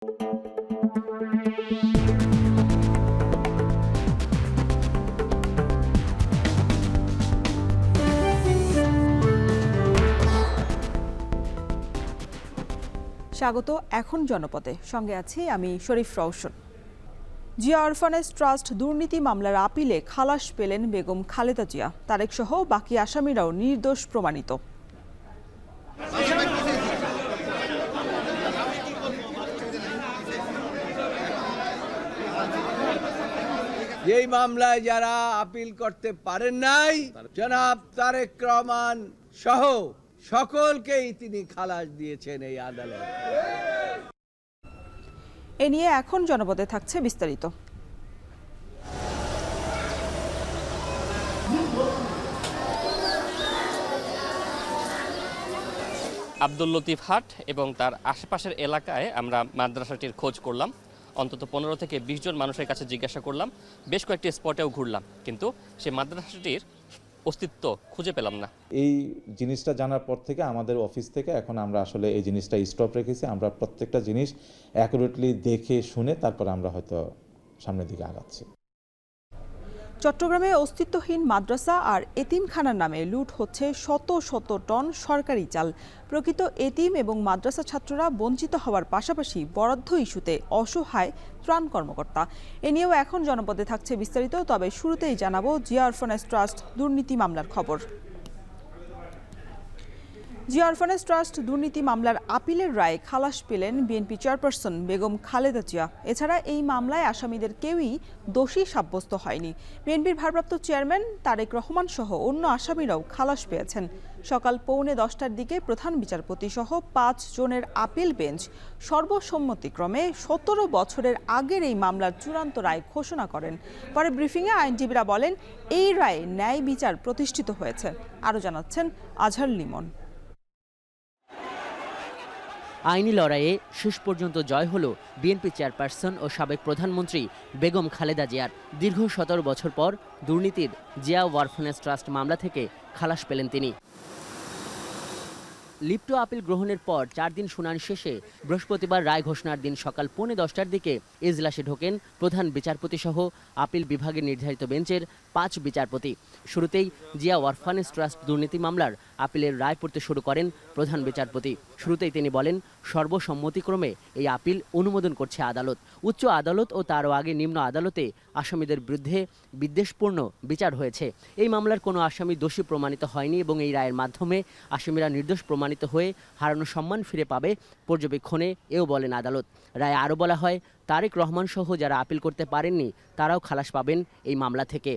স্বাগত এখন জনপদে, সঙ্গে আছি আমি শরীফ রওশন। জিয়া অরফানেজ ট্রাস্ট দুর্নীতি মামলার আপিলে খালাস পেলেন বেগম খালেদা জিয়া। তারেক সহ বাকি আসামিরাও নির্দোষ প্রমাণিত। এই মামলায় যারা আপিল করতে পারেন নাই, জনাব তারেক রহমান সহ সকলকেই তিনি খালাস দিয়েছেন এই আদালত। এ নিয়ে এখন জনপদে থাকছে বিস্তারিত। আব্দুল লতিফ হাট এবং তার আশেপাশের এলাকায় আমরা মাদ্রাসাটির খোঁজ করলাম। অন্তত 15 থেকে 20 জন মানুষের কাছে জিজ্ঞাসা করলাম, বেশ কয়েকটি স্পটেও ঘুরলাম, কিন্তু সেই মাদ্রাসাটির অস্তিত্ব খুঁজে পেলাম না। এই জিনিসটা জানার পর থেকে আমাদের অফিস থেকে এখন আমরা আসলে এই জিনিসটা স্টপ রেখেছি। আমরা প্রত্যেকটা জিনিস অ্যাকুরেটলি দেখে শুনে তারপর আমরা হয়তো সামনের দিকে আগাচ্ছি। চট্টগ্রামে অস্তিত্বহীন মাদ্রাসা আর এতিমখানার নামে লুট হচ্ছে শত শত টন সরকারি চাল। প্রকৃত এতিম এবং মাদ্রাসা ছাত্ররা বঞ্চিত হওয়ার পাশাপাশি বরাদ্দ ইস্যুতে অসহায় ত্রাণ কর্মকর্তা। এ নিয়েও এখন জনপদে থাকছে বিস্তারিত। তবে শুরুতেই জানাবো জিয়া অরফানেজ ট্রাস্ট দুর্নীতি মামলার খবর। জিয়া অরফানেজ ট্রাস্ট দুর্নীতি মামলার আপিলের রায়ে খালাস পেলেন বিএনপি চেয়ারপারসন বেগম খালেদা জিয়া। এছাড়া এই মামলায় আসামিদের কেউই দোষী সাব্যস্ত হয়নি। বিএনপির ভারপ্রাপ্ত চেয়ারম্যান তারেক রহমান সহ অন্য আসামিরাও খালাস পেয়েছেন। সকাল 9:45টার দিকে প্রধান বিচারপতি সহ 5 জনের আপিল বেঞ্চ সর্বসম্মতিক্রমে 17 বছরের আগের এই মামলার চূড়ান্ত রায় ঘোষণা করেন। পরে ব্রিফিংয়ে আইনজীবীরা বলেন, এই রায়ে ন্যায় বিচার প্রতিষ্ঠিত হয়েছে। আরও জানাচ্ছেন আজহার লিমন। আইনি লড়াইয়ে শেষ পর্যন্ত জয় হল বিএনপি চেয়ারপারসন ও সাবেক প্রধানমন্ত্রী বেগম খালেদা জিয়ার। দীর্ঘ 17 বছর পর দুর্নীতির জিয়া অরফানেজ ট্রাস্ট মামলা থেকে খালাস পেলেন তিনি। লিপ্ট আপিল গ্রহণের পর 4 দিন শুনানি শেষে বৃহস্পতিবার রায় ঘোষণার দিন সকাল 9:10টার দিকে এজলাসে ঢোকেন প্রধান বিচারপতি সহ আপিল বিভাগের নির্ধারিত বেঞ্চের 5 বিচারপতি। শুরুতেই জিয়া অরফানেজ ট্রাস্ট দুর্নীতি মামলার আপিলের রায় পড়তে শুরু করেন প্রধান বিচারপতি। শুরুতেই তিনি বলেন, সর্বসম্মতিক্রমে এই আপিল অনুমোদন করছে আদালত। উচ্চ আদালত ও তারও আগে নিম্ন আদালতে আসামিদের বিরুদ্ধে বিদ্বেষপূর্ণ বিচার হয়েছে। এই মামলার কোনো আসামি দোষী প্রমাণিত হয়নি এবং এই রায়ের মাধ্যমে আসামিরা নির্দোষ প্রমাণিত হয়ে হারানো সম্মান ফিরে পাবে পর্যবেক্ষণে, এও বলেন আদালত। রায়ে আরও বলা হয়, তারেক রহমান সহ যারা আপিল করতে পারেননি তারাও খালাস পাবেন এই মামলা থেকে।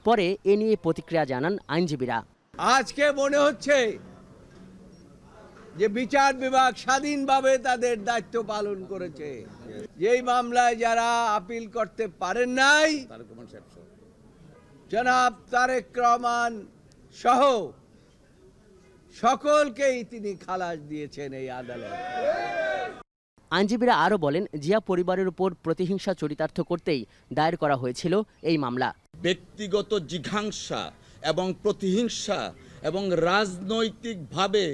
পরে এ নিয়ে প্রতিক্রিয়া জানান আইনজীবীরা। আজকে মনে হচ্ছে যে বিচার বিভাগ স্বাধীনভাবে তাদের দায়িত্ব পালন করেছে। যেই মামলায় যারা আপিল করতে পারেন নাই, জনাব তারেক রহমান সহ সকলকেই তিনি খালাস দিয়েছেন এই আদালত। আইনজীবীরা আরও বলেন, জিয়া পরিবারের উপর প্রতিহিংসা চরিতার্থ করতেই দায়ের করা হয়েছিল এই মামলা। ব্যক্তিগত জিঘাংসা এবং প্রতিহিংসা এবং রাজনৈতিকভাবে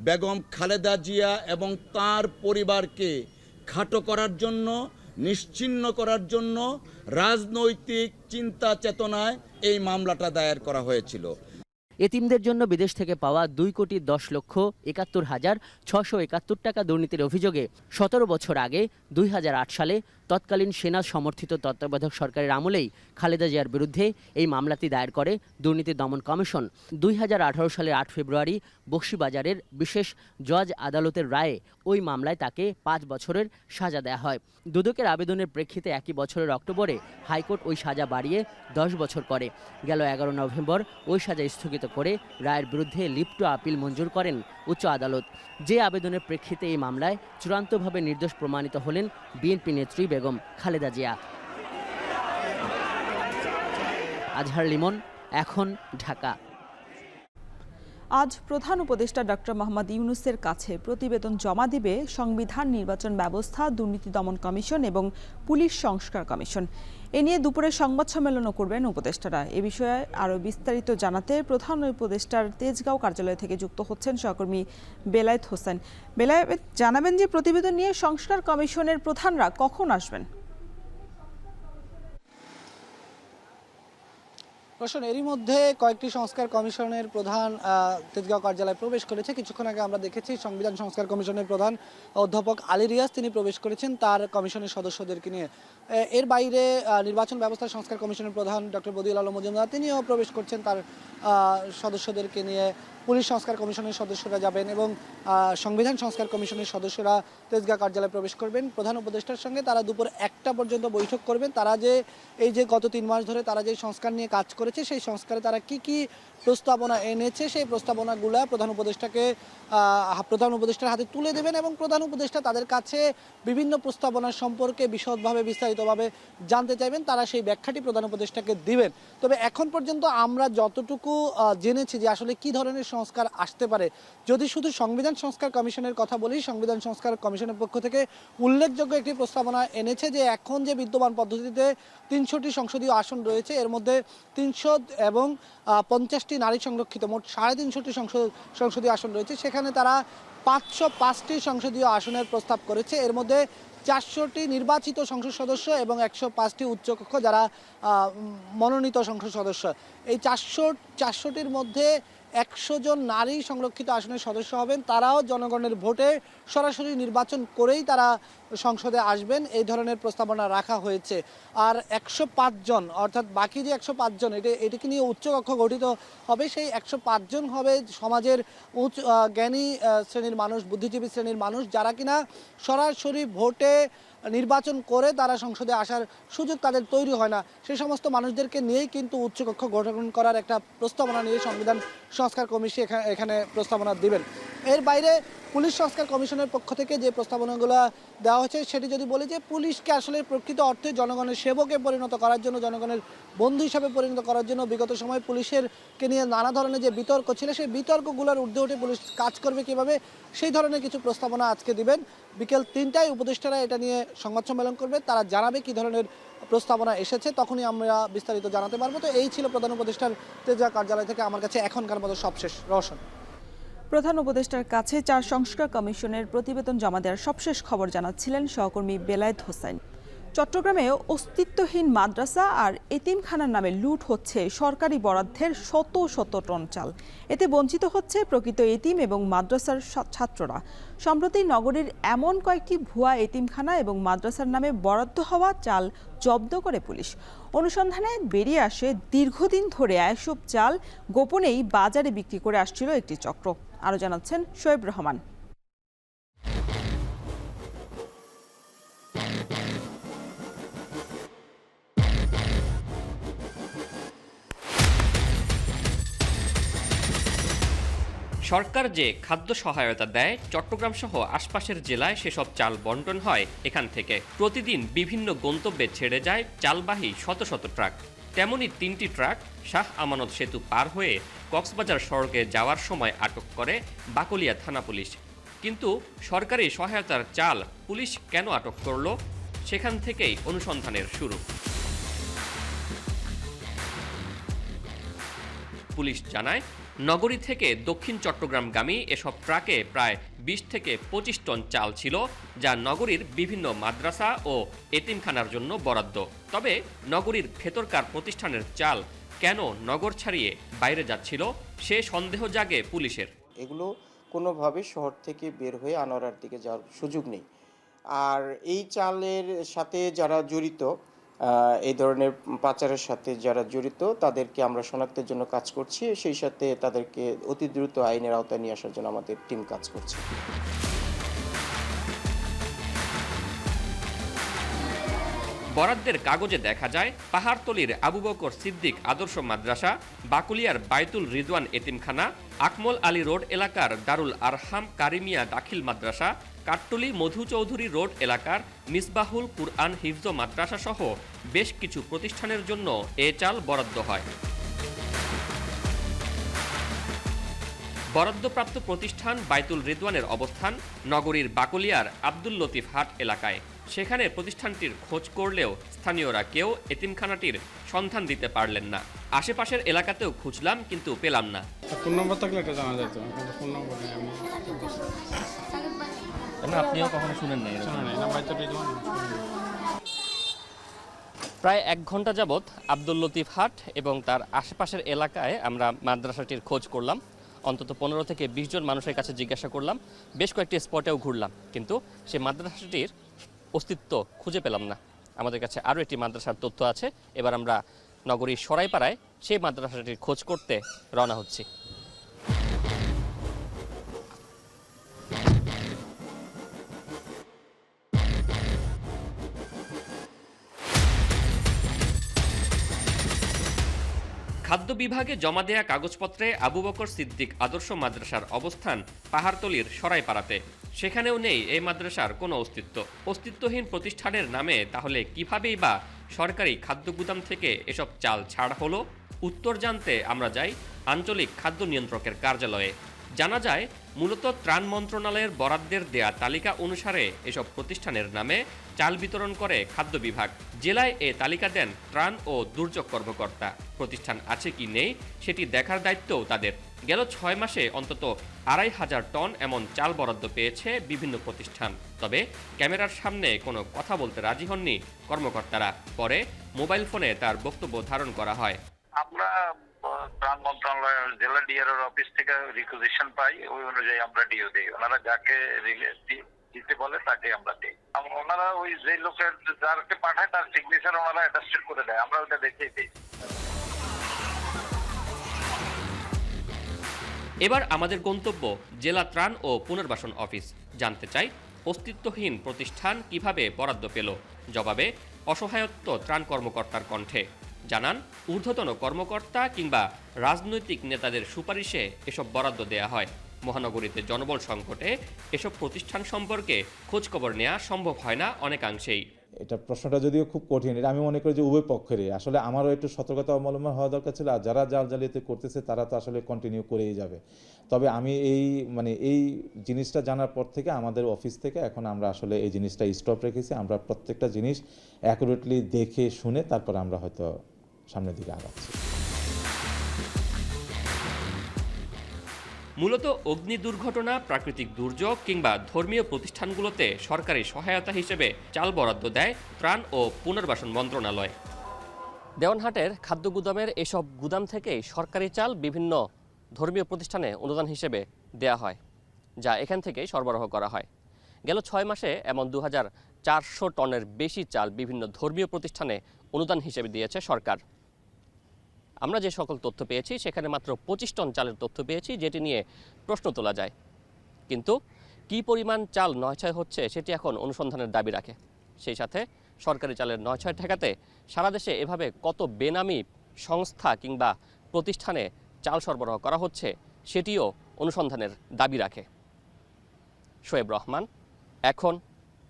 বেগম খালেদা জিয়া এবং তার পরিবারকে খাটো করার জন্য, নিশ্চিহ্ন করার জন্য রাজনৈতিক চিন্তা চেতনায় এই মামলাটা দায়ের করা হয়েছিল। এতিমদের জন্য বিদেশ থেকে পাওয়া 2,10,71,671 টাকা দুর্নীতির অভিযোগে 17 বছর আগে 2008 সালে তৎকালীন সেনা সমর্থিত তত্ত্বাবধায়ক সরকারের আমলেই খালেদা জিয়ার বিরুদ্ধে এই মামলাটি দায়ের করে দুর্নীতি দমন কমিশন। 2018 সালের 8 ফেব্রুয়ারি বকশীবাজারের বিশেষ জজ আদালতের রায়ে ওই মামলায় তাকে 5 বছরের সাজা দেওয়া হয়। দুদকের আবেদনের প্রেক্ষিতে একই বছরের অক্টোবরে হাইকোর্ট ওই সাজা বাড়িয়ে 10 বছর করে। গেল 11 নভেম্বর ওই সাজা স্থগিত করে রায়ের বিরুদ্ধে লিপ্ট আপিল মঞ্জুর করেন উচ্চ আদালত। যে আবেদনের প্রেক্ষিতে এই মামলায় চূড়ান্তভাবে নির্দোষ প্রমাণিত হলেন বিএনপি নেত্রী বেগম খালেদা জিয়া। আজহার লিমন, এখন, ঢাকা। আজ প্রধান উপদেষ্টা ডক্টর মোহাম্মদ ইউনূসের কাছে প্রতিবেদন জমা দিবে সংবিধান, নির্বাচন ব্যবস্থা, দুর্নীতি দমন কমিশন এবং পুলিশ সংস্কার কমিশন। এ নিয়ে দুপুরে সংবাদ সম্মেলনও করবেন উপদেষ্টারা। এ বিষয়ে আরও বিস্তারিত জানাতে প্রধান উপদেষ্টার তেজগাঁও কার্যালয় থেকে যুক্ত হচ্ছেন সহকর্মী বেলায়েত হোসেন। বেলায়েত, জানাবেন যে প্রতিবেদন নিয়ে সংস্কার কমিশনের প্রধানরা কখন আসবেন? রোশন, এরই মধ্যে কয়েকটি সংস্কার কমিশনের প্রধান তেজগাঁও কার্যালয়ে প্রবেশ করেছে। কিছুক্ষণ আগে আমরা দেখেছি সংবিধান সংস্কার কমিশনের প্রধান অধ্যাপক আলী রিয়াজ তিনি প্রবেশ করেছেন তার কমিশনের সদস্যদেরকে নিয়ে। এর বাইরে নির্বাচন ব্যবস্থা সংস্কার কমিশনের প্রধান ডক্টর বদিউল আলম মজুমদার তিনিও প্রবেশ করছেন তার সদস্যদেরকে নিয়ে। পুলিশ সংস্কার কমিশনের সদস্যরা যাবেন এবং সংবিধান সংস্কার কমিশনের সদস্যরা তেজগাঁও কার্যালয়ে প্রবেশ করবেন। প্রধান উপদেষ্টার সঙ্গে তারা দুপুর 1টা পর্যন্ত বৈঠক করবেন। তারা যে এই যে গত 3 মাস ধরে তারা যে সংস্কার নিয়ে কাজ করেছে সেই সংস্কারে তারা কি কি প্রস্তাবনা এনেছে সেই প্রস্তাবনাগুলো প্রধান উপদেষ্টার হাতে তুলে দেবেন এবং প্রধান উপদেষ্টা তাদের কাছে বিভিন্ন প্রস্তাবনা সম্পর্কে বিশদভাবে বিস্তারিতভাবে জানতে চাইবেন। তারা সেই ব্যাখ্যাটি প্রধান উপদেষ্টাকে দিবেন। তবে এখন পর্যন্ত আমরা যতটুকু জেনেছি যে আসলে কি ধরনের সংস্কার আসতে পারে, যদি শুধু সংবিধান সংস্কার কমিশনের কথা বলি, সংবিধান সংস্কার কমিশনের পক্ষ থেকে উল্লেখযোগ্য একটি প্রস্তাবনা এনেছে যে এখন যে বিদ্যমান পদ্ধতিতে 300টি সংসদীয় আসন রয়েছে এর মধ্যে 300 এবং 50টি নারী সংরক্ষিত মোট 350টি সংসদীয় আসন রয়েছে। সেখানে তারা 505টি সংসদীয় আসনের প্রস্তাব করেছে। এর মধ্যে 400টি নির্বাচিত সংসদ সদস্য এবং 105টি উচ্চকক্ষ যারা মনোনীত সংসদ সদস্য। এই 400টির মধ্যে 100 জন নারী সংরক্ষিত আসনের সদস্য হবেন। তারাও জনগণের ভোটে সরাসরি নির্বাচন করেই তারা সংসদে আসবেন, এই ধরনের প্রস্তাবনা রাখা হয়েছে। আর 105 জন অর্থাৎ বাকি যে 105 জন এটিকে নিয়ে উচ্চকক্ষ গঠিত হবে। সেই 105 জন হবে সমাজের জ্ঞানী শ্রেণীর মানুষ, বুদ্ধিজীবী শ্রেণীর মানুষ যারা কিনা সরাসরি ভোটে নির্বাচন করে তারা সংসদে আসার সুযোগ তাদের তৈরি হয় না। সেই সমস্ত মানুষদেরকে নিয়েই কিন্তু উচ্চকক্ষ গঠন করার একটা প্রস্তাবনা নিয়ে সংবিধান সংস্কার কমিশন এখানে প্রস্তাবনা দিবেন। এর বাইরে পুলিশ সংস্কার কমিশনের পক্ষ থেকে যে প্রস্তাবনাগুলো দেওয়া হয়েছে সেটি যদি বলি যে পুলিশকে আসলে প্রকৃত অর্থে জনগণের সেবকে পরিণত করার জন্য, জনগণের বন্ধু হিসাবে পরিণত করার জন্য বিগত সময় পুলিশেরকে নিয়ে নানা ধরনের যে বিতর্ক ছিল সেই বিতর্কগুলোর ঊর্ধ্বে উঠে পুলিশ কাজ করবে কীভাবে সেই ধরনের কিছু প্রস্তাবনা আজকে দিবেন। বিকেল 3টায় উপদেষ্টারা এটা নিয়ে সংবাদ সম্মেলন করবে, তারা জানাবে কী ধরনের প্রস্তাবনা এসেছে, তখনই আমরা বিস্তারিত জানাতে পারবো। তো এই ছিল প্রধান উপদেষ্টার তেজগাঁও কার্যালয় থেকে আমার কাছে এখনকার মতো সবশেষ। রওশন, প্রধান উপদেষ্টার কাছে 4 সংস্কার কমিশনের প্রতিবেদন জমা দেওয়ার সবশেষ খবর জানাচ্ছিলেন সহকর্মী বেলায়েত হোসেন। চট্টগ্রামে অস্তিত্বহীন মাদ্রাসা আর এতিমখানার নামে লুট হচ্ছে সরকারি বরাদ্দের শত শত টন চাল। এতে বঞ্চিত হচ্ছে প্রকৃত এতিম এবং মাদ্রাসার ছাত্ররা। সম্প্রতি নগরীর এমন কয়েকটি ভুয়া এতিমখানা এবং মাদ্রাসার নামে বরাদ্দ হওয়া চাল জব্দ করে পুলিশ। অনুসন্ধানে বেরিয়ে আসে দীর্ঘদিন ধরে এসব চাল গোপনেই বাজারে বিক্রি করে আসছিল একটি চক্র। আরও জানাচ্ছেন শোয়েব রহমান। সরকার যে খাদ্য সহায়তা দেয় চট্টগ্রাম সহ আশপাশের জেলায় সেসব চাল বন্টন হয় এখান থেকে। প্রতিদিন বিভিন্ন গন্তব্যে ছেড়ে যায় চালবাহী শত শত ট্রাক। তেমনই 3টি ট্রাক শাহ আমানত সেতু পার হয়ে কক্সবাজার সড়কে যাওয়ার সময় আটক করে বাকলিয়া থানা পুলিশ। কিন্তু সরকারি সহায়তার চাল পুলিশ কেন আটক করল, সেখান থেকেই অনুসন্ধানের শুরু। পুলিশ জানায় নগরী থেকে দক্ষিণ চট্টগ্রামগামী এসব ট্রাকে প্রায় 20 থেকে 25 টন চাল ছিল, যা নগরীর বিভিন্ন মাদ্রাসা ও এতিমখানার জন্য বরাদ্দ। তবে নগরীর ভেতরকার প্রতিষ্ঠানের চাল কেন নগর ছাড়িয়ে বাইরে যাচ্ছিল সে সন্দেহ জাগে পুলিশের। এগুলো কোনোভাবে শহর থেকে বের হয়ে আনোয়ারার দিকে যাওয়ার সুযোগ নেই। আর এই চালের সাথে যারা জড়িত, এই ধরনের পাচারের সাথে যারা জড়িত তাদেরকে আমরা শনাক্তের জন্য কাজ করছি, সেই সাথে তাদেরকে অতি দ্রুত আইনের আওতায় নিয়ে আসার জন্য আমাদের টিম কাজ করছে। বরাদ্দের কাগজে দেখা যায় পাহাড়তলির আবু বকর সিদ্দিক আদর্শ মাদ্রাসা, বাকুলিয়ার বাইতুল রিদওয়ান এতিমখানা, আকমল আলী রোড এলাকার দারুল আরহাম কারিমিয়া দাখিল মাদ্রাসা, কাট্টলি মধু চৌধুরী রোড এলাকার মিসবাহুল কুরআন হিফজ মাদ্রাসা সহ বেশ কিছু প্রতিষ্ঠানের জন্য এ চাল বরাদ্দ হয়। বরাদ্দপ্রাপ্ত প্রতিষ্ঠান বাইতুল রিদওয়ানের অবস্থান নগরীর বাকলিয়ার আব্দুল লতিফ হাট এলাকায়। সেখানে প্রতিষ্ঠানটির খোঁজ করলেও স্থানীয়রা কেউ এতিমখানাটির সন্ধান দিতে পারলেন না। আশেপাশের এলাকাতেও খুঁজলাম কিন্তু পেলাম না। ফোন নম্বর থাকলে এটা জানা যেত, কিন্তু ফোন নম্বর নেই। আপনিও কখনো শুনেন নাই? না। প্রায় 1 ঘন্টা যাবৎ আব্দুল লতিফ হাট এবং তার আশেপাশের এলাকায় আমরা মাদ্রাসাটির খোঁজ করলাম। অন্তত 15 থেকে 20 জন মানুষের কাছে জিজ্ঞাসা করলাম, বেশ কয়েকটি স্পটেও ঘুরলাম, কিন্তু সেই মাদ্রাসাটির অস্তিত্ব খুঁজে পেলাম না। আমাদের কাছে আরও একটি মাদ্রাসার তথ্য আছে। এবার আমরা নগরীর সরাইপাড়ায় সেই মাদ্রাসাটির খোঁজ করতে রওনা হচ্ছি। খাদ্য বিভাগে জমা দেয়া কাগজপত্রে আবু বকর সিদ্দিক আদর্শ মাদ্রাসার অবস্থান পাহাড়তলির সরাইপাড়াতে। সেখানেও নেই এই মাদ্রাসার কোনো অস্তিত্ব। অস্তিত্বহীন প্রতিষ্ঠানের নামে তাহলে কিভাবেই বা সরকারি খাদ্য গুদাম থেকে এসব চাল ছাড় হলো? উত্তর জানতে আমরা যাই আঞ্চলিক খাদ্য নিয়ন্ত্রকের কার্যালয়ে। জানা যায় মূলত ত্রাণ মন্ত্রণালয়ের বরাদ্দের দেয়া তালিকা অনুসারে এসব প্রতিষ্ঠানের নামে চাল বিতরণ করে খাদ্য বিভাগ। জেলায় এ তালিকা দেন ত্রাণ ও দুর্যোগ কর্মকর্তা। প্রতিষ্ঠান আছে কি নেই সেটি দেখার দায়িত্বও তাদের। গেল 6 মাসে অন্তত 2500 টন এমন চাল বরাদ্দ পেয়েছে বিভিন্ন প্রতিষ্ঠান। তবে ক্যামেরার সামনে কোনো কথা বলতে রাজি হননি কর্মকর্তারা। পরে মোবাইল ফোনে তার বক্তব্য ধারণ করা হয়। আমরা ত্রাণ মন্ত্রণালয়ের জেলা ডিআরওর অফিস থেকে রিকুইজিশন পাই, ওই অনুযায়ী আমরা ডিও দিই। ওনারা যাকে দিতে বলে তাকে আমরা দিই। ওনারা ওই যে লোকের যাকে পাঠায় তার সিগনেচার ওনারা অ্যাটাস্টেড করে দেয়, আমরা ওটা দেখেই দিই। এবার আমাদের গন্তব্য জেলা ত্রাণ ও পুনর্বাসন অফিস। জানতে চাই অস্তিত্বহীন প্রতিষ্ঠান কিভাবে বরাদ্দ পেল। জবাবে অসহায়ত্ব ত্রাণ কর্মকর্তার কণ্ঠে। জানান ঊর্ধ্বতন কর্মকর্তা কিংবা রাজনৈতিক নেতাদের সুপারিশে এসব বরাদ্দ দেয়া হয়। মহানগরীতে জনবল সংকটে এসব প্রতিষ্ঠান সম্পর্কে খোঁজখবর নেওয়া সম্ভব হয় না অনেকাংশেই। এটা প্রশ্নটা যদিও খুব কঠিন, এটা আমি মনে করি যে উভয় পক্ষেরই আসলে আমারও একটু সতর্কতা অবলম্বন হওয়া দরকার ছিল। আর যারা জাল জালিয়াতি করতেছে তারা তো আসলে কন্টিনিউ করেই যাবে। তবে আমি এই জিনিসটা জানার পর থেকে আমাদের অফিস থেকে এখন আমরা আসলে এই জিনিসটা স্টপ রেখেছি। আমরা প্রত্যেকটা জিনিস অ্যাকুরেটলি দেখে শুনে তারপর আমরা হয়তো সামনের দিকে আগাচ্ছি। মূলত অগ্নি দুর্ঘটনা, প্রাকৃতিক দুর্যোগ কিংবা ধর্মীয় প্রতিষ্ঠানগুলোতে সরকারি সহায়তা হিসেবে চাল বরাদ্দ দেয় ত্রাণ ও পুনর্বাসন মন্ত্রণালয়। দেওয়ানহাটের খাদ্য গুদামের এসব গুদাম থেকেই সরকারি চাল বিভিন্ন ধর্মীয় প্রতিষ্ঠানে অনুদান হিসেবে দেয়া হয়, যা এখান থেকেই সরবরাহ করা হয়। গেল 6 মাসে এমন 2400 টনের বেশি চাল বিভিন্ন ধর্মীয় প্রতিষ্ঠানে অনুদান হিসেবে দিয়েছে সরকার। আমরা যে সকল তথ্য পেয়েছি সেখানে মাত্র 25 টন চালের তথ্য পেয়েছি, যেটি নিয়ে প্রশ্ন তোলা যায়। কিন্তু কী পরিমাণ চাল নয়ছয় হচ্ছে সেটি এখন অনুসন্ধানের দাবি রাখে। সেই সাথে সরকারি চালের নয়ছয় ঠেকাতে সারা দেশে এভাবে কত বেনামি সংস্থা কিংবা প্রতিষ্ঠানে চাল সরবরাহ করা হচ্ছে সেটিও অনুসন্ধানের দাবি রাখে। শোয়েব রহমান, এখন,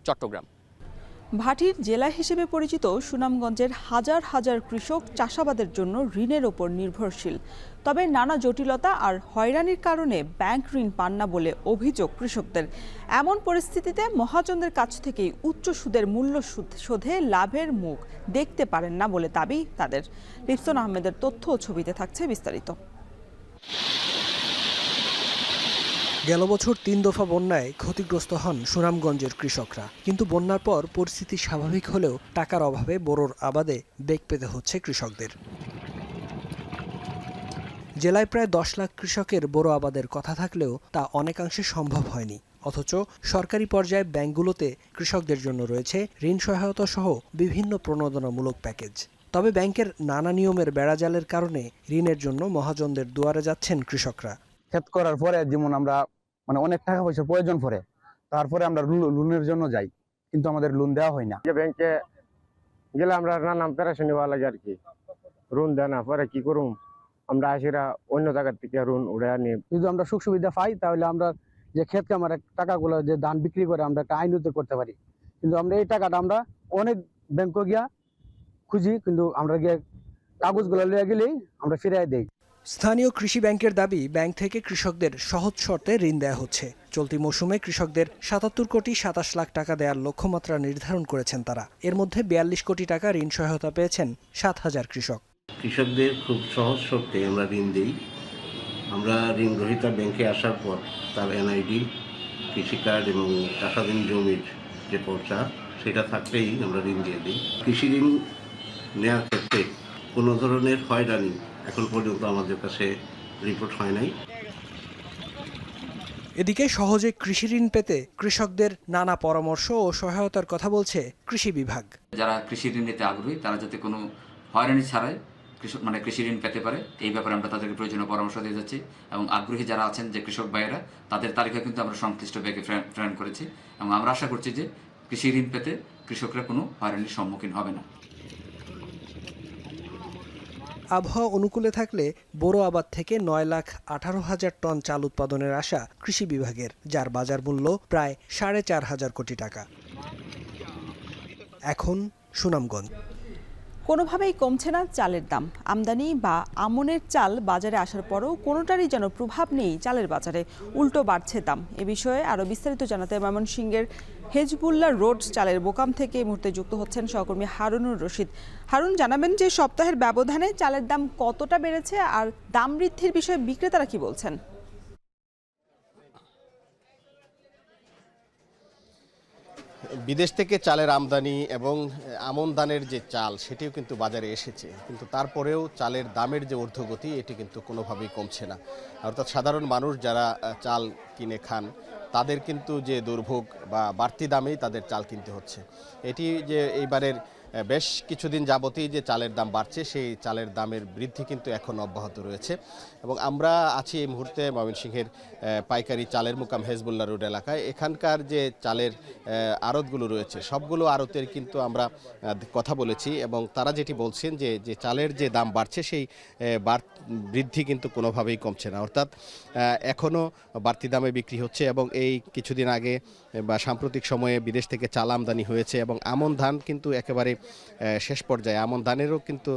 চট্টগ্রাম। ভাটির জেলা হিসেবে পরিচিত সুনামগঞ্জের হাজার হাজার কৃষক চাষাবাদের জন্য ঋণের ওপর নির্ভরশীল। তবে নানা জটিলতা আর হয়রানির কারণে ব্যাংক ঋণ পান না বলে অভিযোগ কৃষকদের। এমন পরিস্থিতিতে মহাজনদের কাছ থেকেই উচ্চ সুদের মূল্য শোধে লাভের মুখ দেখতে পারেন না বলে দাবি তাদের। লিপসন আহমেদের তথ্য ও ছবিতে থাকছে বিস্তারিত। গেল বছর 3 দফা বন্যায় ক্ষতিগ্রস্ত হন সুনামগঞ্জের কৃষকরা। কিন্তু বন্যার পর পরিস্থিতি স্বাভাবিক হলেও টাকার অভাবে বোরোর আবাদে বেগ পেতে হচ্ছে কৃষকদের। জেলায় প্রায় 10 লাখ কৃষকের বোরো আবাদের কথা থাকলেও তা অনেকাংশে সম্ভব হয়নি। অথচ সরকারি পর্যায়ে ব্যাংকগুলোতে কৃষকদের জন্য রয়েছে ঋণ সহায়তা সহ বিভিন্ন প্রণোদনামূলক প্যাকেজ। তবে ব্যাংকের নানা নিয়মের বেড়াজালের কারণে ঋণের জন্য মহাজনদের দুয়ারে যাচ্ছেন কৃষকরা। ক্ষেত করার পরে যেমন আমরা অনেক টাকা পয়সা প্রয়োজন পড়ে, তারপরে আমরা লোনের জন্য যাই, কিন্তু আমাদের লোন দেওয়া হয় না। ব্যাংকে গেলে আমরা নানান পেরেশানি হওয়া লাগে আর কি, ঋণ দেয় না, পরে কি করুম আমরা আসিরা অন্য জায়গার থেকে ঋণ উড়ে আনি। যদি আমরা সুখ সুবিধা পাই তাহলে আমরা যে ক্ষেত কামার টাকাগুলো যে ধান বিক্রি করে আমরা একটা আইন করতে পারি, কিন্তু আমরা এই টাকাটা আমরা অনেক ব্যাংকে গিয়া খুঁজি, কিন্তু আমরা গিয়ে কাগজগুলো লিয়ে গেলেই আমরা ফিরিয়ে দেই। স্থানীয় কৃষি ব্যাংকের দাবি, ব্যাংক থেকে কৃষকদের সহজ শর্তে ঋণ দেয়া হচ্ছে। চলতি মৌসুমে কৃষকদের ৭৭ কোটি ২৭ লাখ টাকা দেওয়ার লক্ষ্যমাত্রা নির্ধারণ করেছেন তারা। এর মধ্যে ৪২ কোটি টাকা ঋণ সহায়তা পেয়েছেন ৭,০০০ কৃষক। কৃষকদের খুব সহজ শর্তে আমরা ঋণ দিই। আমরা ঋণ গ্রহীতা ব্যাংকে আসার পর তার এনআইডি, কৃষি কার্ড এবং টাকাধীন জমির যে পর্চা সেটা থাকলেই আমরা ঋণ দিয়ে দিই। কৃষি ঋণ নেওয়ার ক্ষেত্রে কোনো ধরনের হয়রানি এখন পর্যন্ত আমাদের কাছে রিপোর্ট হয় নাই। এদিকে সহজে কৃষি ঋণ পেতে কৃষকদের নানা পরামর্শ ও সহায়তার কথা বলছে কৃষি বিভাগ। যারা কৃষি ঋণ নিতে আগ্রহী তারা যাতে কোনো হয়রানি ছাড়াই কৃষি ঋণ পেতে পারে, এই ব্যাপারে আমরা তাদেরকে প্রয়োজনীয় পরামর্শ দিয়ে যাচ্ছি। এবং আগ্রহী যারা আছেন যে কৃষক ভাইয়েরা, তাদের তালিকা কিন্তু আমরা সংশ্লিষ্ট ব্যাংকে প্রেরণ করেছি এবং আমরা আশা করছি যে কৃষি ঋণ পেতে কৃষকরা কোনো হয়রানির সম্মুখীন হবে না। আবহাওয়া অনুকূলে থাকলে বোরো আবাদ থেকে ৯,১৮,০০০ টন চাল উৎপাদনের আশা কৃষি বিভাগের, যার বাজার মূল্য প্রায় ৪,৫০০ কোটি টাকা। এখন সুনামগঞ্জ। কোনোভাবেই কমছে না চালের দাম। আমদানি বা আমনের চাল বাজারে আসার পরও কোনোটারই যেন প্রভাব নেই চালের বাজারে, উল্টো বাড়ছে দাম। এ বিষয়ে আরও বিস্তারিত জানাতে ময়মনসিংহের হেজবুল্লাহ রোড চালের বোকাম থেকে এই মুহূর্তে যুক্ত হচ্ছেন সহকর্মী হারুনুর রশিদ। হারুন, জানাবেন যে সপ্তাহের ব্যবধানে চালের দাম কতটা বেড়েছে আর দাম বৃদ্ধির বিষয়ে বিক্রেতারা কি বলছেন? বিদেশ থেকে চালের আমদানি এবং আমন ধানের যে চাল সেটিও কিন্তু বাজারে এসেছে, কিন্তু তারপরেও চালের দামের যে ঊর্ধ্বগতি এটি কিন্তু কোনোভাবেই কমছে না। অর্থাৎ সাধারণ মানুষ যারা চাল কিনে খান তাদের কিন্তু যে দুর্ভোগ বা বাড়তি দামেই তাদের চাল কিনতে হচ্ছে। এটি যে এইবারের বেশ কিছুদিন যাবতই যে চালের দাম বাড়ছে, সেই চালের দামের বৃদ্ধি কিন্তু এখন অব্যাহত রয়েছে। এবং আমরা আছি এই মুহূর্তে ময়মনসিংহের পাইকারি চালের মুকাম হেজবুল্লাহ রোড এলাকায়। এখানকার যে চালের আড়তগুলো রয়েছে সবগুলো আড়তের কিন্তু আমরা কথা বলেছি এবং তারা যেটি বলছেন যে চালের যে দাম বাড়ছে সেই বৃদ্ধি কিন্তু কোনোভাবেই কমছে না। অর্থাৎ এখনও বাড়তি দামে বিক্রি হচ্ছে এবং এই কিছুদিন আগে বা সাম্প্রতিক সময়ে বিদেশ থেকে চাল আমদানি হয়েছে এবং আমন ধান কিন্তু একেবারে শেষ পর্যায়ে, আমন ধানেরও কিন্তু